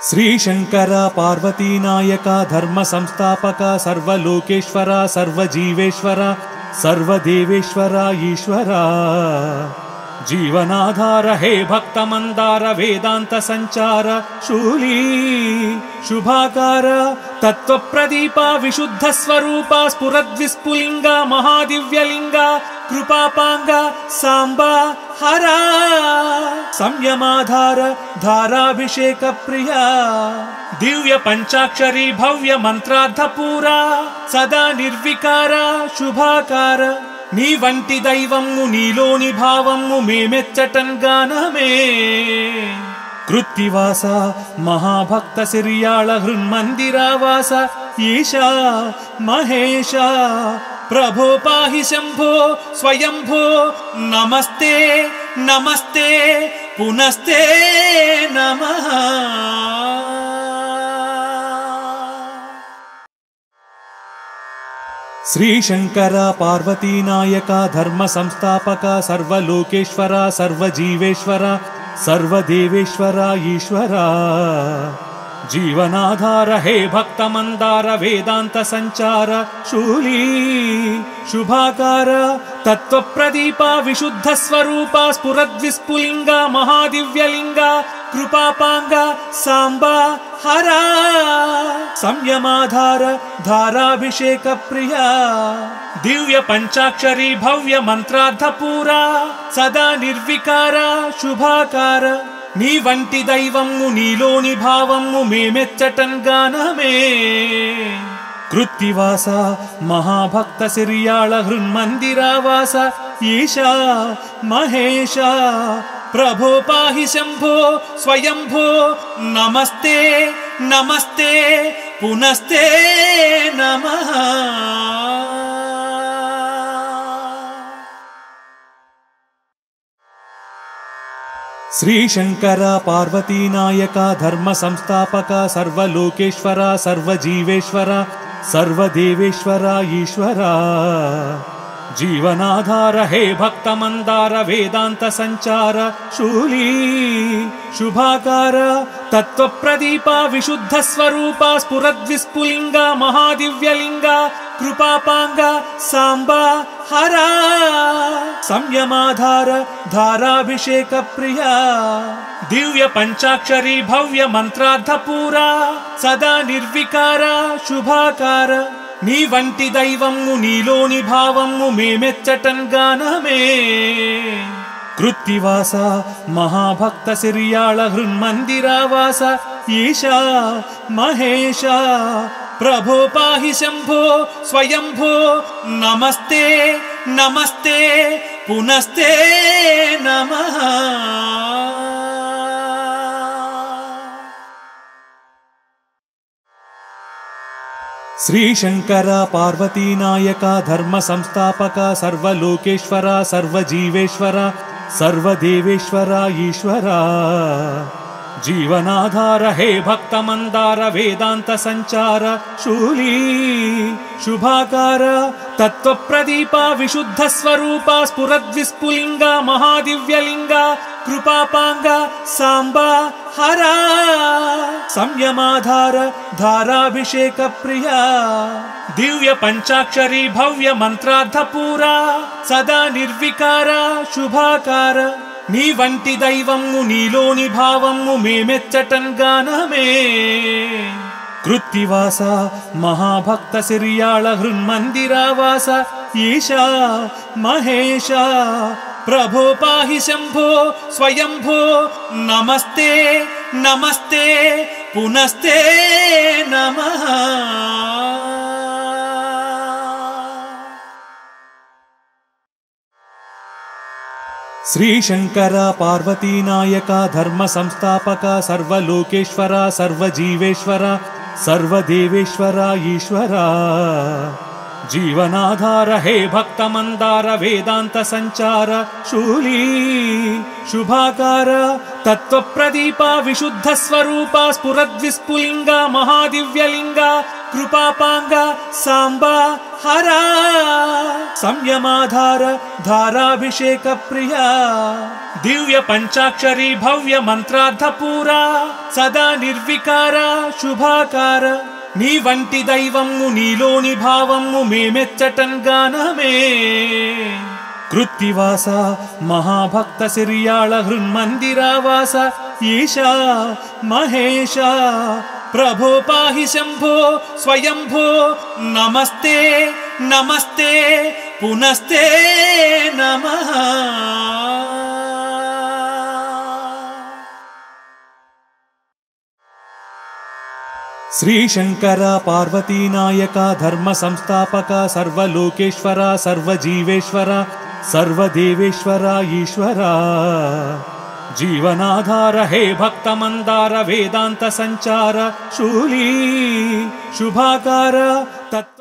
श्रीशंकर पार्वती नायक धर्म संस्थापक सर्वलोकेश्वर सर्वजीवेश्वर सर्वदेवेश्वर ईश्वर जीवनाधार हे भक्त मंदार वेदांत संचार शूली शुभाकार तत्व प्रदीप विशुद्ध स्वरूप स्फुरद्विस्फुलिंग महादिव्यलिंग कृपापांग सांबा हरा संयमाधार धाराभिषेक प्रिया दिव्य पंचाक्षरी भव्य मंत्रार्थ पूरा सदा निर्विकार शुभाकार नी वंटि दैवम्मु नीलोनि भावम्मु मेमेच्चटन् गानमे कृत्तिवास महाभक्त सिरियाळ हृन्मन्दिरावास ईशा महेश प्रभो पाहि शंभो स्वयंभो नमस्ते नमस्ते पुनस्ते नमः। श्रीशंकर पार्वती नायक धर्म संस्थापक सर्वलोकेश्वर सर्वजीवेश्वर सर्वदेवेश्वर ईश्वर जीवनाधार हे भक्त मंदार वेदांत संचार शूली शुभाकार तत्व प्रदीप विशुद्ध स्वरूप स्फुरद्विस्फुलिंग महादिव्यलिंग कृपापांग सांबा हरा संयमाधार धाराभिषेक प्रिया दिव्य पंचाक्षरी भव्य मंत्रार्थ पूरा सदा निर्विकार शुभाकार नी वंटि दैवम्मु नीलोनि भावम्मु मेमेच्चटन् गानमे कृत्तिवास महाभक्त सिरियाळ हृन्मन्दिरावास ईशा महेश प्रभो पाहि शंभो स्वयंभो नमस्ते नमस्ते पुनस्ते नमः। श्रीशंकर पार्वती नायक धर्म संस्थापक सर्वलोकेश्वर सर्वजीवेश्वर सर्वदेवेश्वर ईश्वर जीवनाधार हे भक्त मंदार वेदांत संचार शूली शुभाकार तत्व प्रदीप विशुद्ध स्वरूप स्फुरद्विस्फुलिंग महादिव्यलिंग कृपापांग सांबा हरा संयमाधार धाराभिषेक प्रिया दिव्य पंचाक्षरी भव्य मंत्रार्थ पूरा सदा निर्विकार शुभाकार नी वंटि दैवम्मु नीलोनि भावम्मु मेमेच्चटन् गानमे कृत्तिवास महाभक्त सिरियाळ हृन्मन्दिरावास ईशा महेश प्रभो पाहि शंभो स्वयंभो नमस्ते नमस्ते पुनस्ते नमः। श्रीशंकर पार्वती नायक धर्म संस्थापक सर्वलोकेश्वर सर्वजीवेश्वर सर्वदेवेश्वर ईश्वर जीवनाधार हे भक्त मंदार वेदांत संचार शूली शुभाकार तत्व प्रदीप विशुद्ध स्वरूप स्फुरद्विस्फुलिंग महादिव्यलिंग कृपापांग सांबा हरा संयमाधार धाराभिषेक प्रिया दिव्य पंचाक्षरी भव्य मंत्रार्थ पूरा सदा निर्विकार शुभाकार नी वंटि दैवम्मु नीलोनि भावम्मु मेमेच्चटन् गानमे कृत्तिवास महाभक्त सिरियाळ हृन्मन्दिरावास ईशा महेश प्रभो पाहि शंभो स्वयंभो नमस्ते नमस्ते पुनस्ते नमः। श्रीशंकर पार्वती नायक धर्म संस्थापक सर्वलोकेश्वर सर्वजीवेश्वर सर्वदेवेश्वर ईश्वर जीवनाधार हे भक्त मंदार वेदांत संचार शूली शुभाकार तत्व प्रदीप विशुद्ध स्वरूप स्फुरद्विस्फुलिंग महादिव्यलिंग कृपापांग सांबा हरा संयमाधार धाराभिषेक प्रिया దివ్య పంచాక్షరి భవ్య మంత్రార్థపూరా సదా నిర్వికార శుభాకార నీ వంటి దైవము నీలోని భావము మేమెచ్చటన్ గానమే కృత్తివాస మహాభక్త సిరియాళ హృన్మందిరావాస ఈశా మహేశ ప్రభో పాహి శంభో స్వయంభో నమస్తే నమస్తే పునస్తే నమః. శ్రీశంకర పార్వతీనాయక ధర్మ సంస్థాపక సర్వలోకేశ్వర సర్వజీవేశ్వర సర్వదేవేశ్వర ఈశ్వర జీవనాధార హే భక్త మందార వేదాంత సంచార శూలీ శుభాకార తత్వ